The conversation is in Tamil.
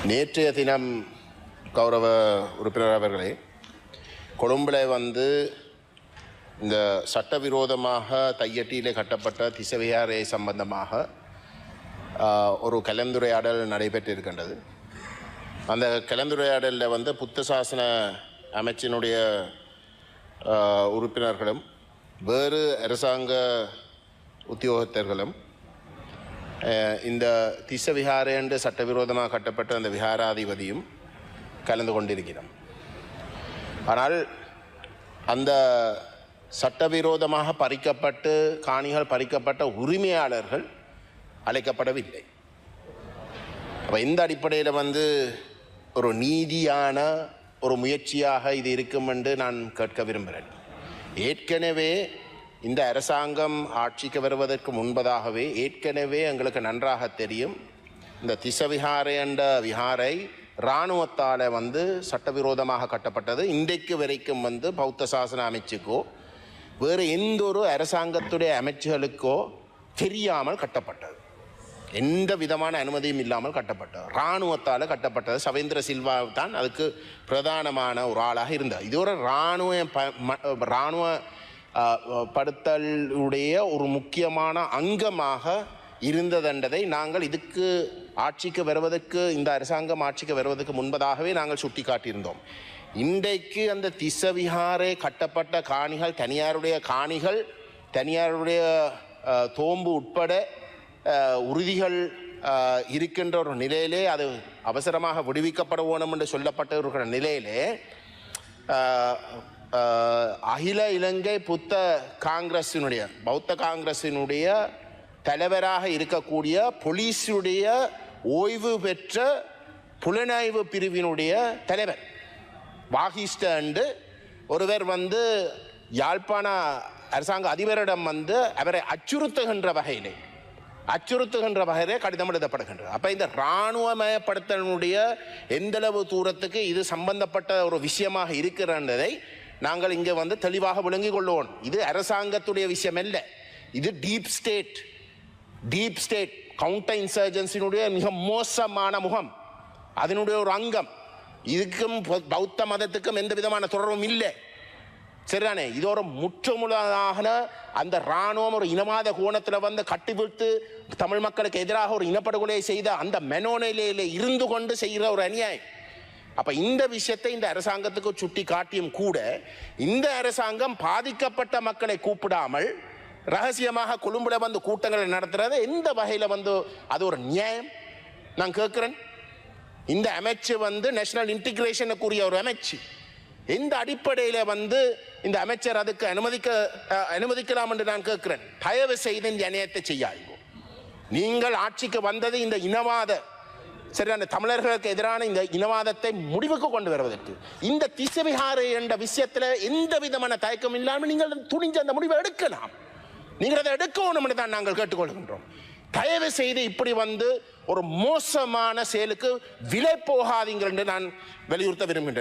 நேற்றைய தினம் கௌரவ உறுப்பினர் அவர்களே, கொழும்பில் இந்த சட்டவிரோதமாக தையட்டியிலே கட்டப்பட்ட திசவிகாரை சம்பந்தமாக ஒரு கலந்துரையாடல் நடைபெற்றிருக்கின்றது. அந்த கலந்துரையாடலில் புத்த சாசன அமைச்சினுடைய உறுப்பினர்களும் வேறு அரசாங்க உத்தியோகத்தர்களும் இந்த திசவிகாரை என்று சட்டவிரோதமாக கட்டப்பட்ட அந்த விகாராதிபதியும் கலந்து கொண்டிருக்கிறோம். ஆனால் அந்த சட்டவிரோதமாக பறிக்கப்பட்டு காணிகள் பறிக்கப்பட்ட உரிமையாளர்கள் அழைக்கப்படவில்லை. அப்போ இந்த அடிப்படையில் ஒரு நீதியான ஒரு முயற்சியாக இது இருக்கும் என்று நான் கேட்க விரும்புகிறேன். ஏற்கனவே இந்த அரசாங்கம் ஆட்சிக்கு வருவதற்கு முன்பதாகவே ஏற்கனவே எங்களுக்கு நன்றாக தெரியும், இந்த திசவிகாரை என்ற விகாரை இராணுவத்தால் சட்டவிரோதமாக கட்டப்பட்டது. இன்றைக்கு வரைக்கும் பௌத்த சாசன அமைச்சுக்கோ வேறு எந்த ஒரு அரசாங்கத்துடைய அமைச்சுகளுக்கோ தெரியாமல் கட்டப்பட்டது. எந்த விதமான அனுமதியும் இல்லாமல் கட்டப்பட்டது, இராணுவத்தால் கட்டப்பட்டது. சவேந்திர சில்வா தான் அதுக்கு பிரதானமான ஒரு ஆளாக இருந்தார். இது ஒரு இராணுவ படுத்தலுடைய ஒரு முக்கியமான அங்கமாக இருந்ததென்றதை நாங்கள் இதுக்கு ஆட்சிக்கு வருவதற்கு, இந்த அரசாங்கம் ஆட்சிக்கு வருவதற்கு முன்பதாகவே நாங்கள் சுட்டி காட்டியிருந்தோம். இன்றைக்கு அந்த திசவிகாரை கட்டப்பட்ட காணிகள் தனியாருடைய காணிகள், தனியாருடைய தோம்பு உட்பட உறுதிகள் இருக்கின்ற ஒரு நிலையிலே அது அவசரமாக விடுவிக்கப்பட வேணும் என்று சொல்லப்பட்ட இருக்கிற நிலையிலே அகில இலங்கை புத்த காங்கிரஸினுடைய பௌத்த காங்கிரஸினுடைய தலைவராக இருக்கக்கூடிய போலீஸுடைய ஓய்வு பெற்ற புலனாய்வு பிரிவினுடைய தலைவர் வாகிஸ்ட என்று ஒருவர் யாழ்ப்பாண அரசாங்க அதிபரிடம் அவரை அச்சுறுத்துகின்ற வகையிலே கடிதம் எழுதப்படுகின்றது. அப்போ இந்த இராணுவமயப்படுத்தலுடைய எந்தளவு தூரத்துக்கு இது சம்பந்தப்பட்ட ஒரு விஷயமாக இருக்கிறதை நாங்கள் இங்கே தெளிவாக விளங்கிக் கொள்வோம். இது அரசாங்கத்துடைய விஷயம் அல்ல, இது டீப் ஸ்டேட் கவுண்டர் இன்சர்ஜென்சியினுடைய மிக மோசமான முகம், அதனுடைய ஒரு அங்கம். இதுக்கும் பௌத்த மதத்துக்கும் எந்த விதமான தொடர்பும் இல்லை, சரிதானே? இது ஒரு முற்றுமுழுதாக அந்த இராணுவம் ஒரு இனவாத கோணத்தில் கட்டிவிட்டு தமிழ் மக்களுக்கு எதிராக ஒரு இனப்படுகொலை செய்த அந்த மெனோநிலையில இருந்து கொண்டு செய்கிற ஒரு அநியாயம். அப்ப இந்த விஷயத்தை இந்த அரசாங்கத்துக்கு சுட்டி காட்டியும் கூட இந்த அரசாங்கம் பாதிக்கப்பட்ட மக்களை கூப்பிடாமல் ரகசியமாக கொழும்புல கூட்டங்களை நடத்துறது எந்த வகையில அது ஒரு நியாயம்? நான் கேட்கிறேன். இந்த அமைச்சு நேஷனல் இன்டிகிரேஷனுக்குரிய ஒரு அமைச்சு. எந்த அடிப்படையில் இந்த அமைச்சர் அதுக்கு அனுமதிக்கலாம் என்று நான் கேட்கிறேன். தயவு செய்து இந்த அநியாயத்தை செய்யாதீங்க. நீங்கள் ஆட்சிக்கு வந்தது இந்த இனவாத சரியான தமிழர்களுக்கு எதிரான இந்த இனவாதத்தை முடிவுக்கு கொண்டு வருவதற்கு. இந்த திசவிகாரை என்ற விஷயத்தில் எந்த விதமான தயக்கம் இல்லாமல் நீங்கள் துணிஞ்ச அந்த முடிவை எடுக்கலாம். நீங்கள் அதை எடுக்கணும் என்று தான் நாங்கள் கேட்டுக்கொள்கின்றோம். தயவு செய்து இப்படி ஒரு மோசமான செயலுக்கு விலை போகாதீங்கள் என்று நான் வலியுறுத்த விரும்புகின்றேன்.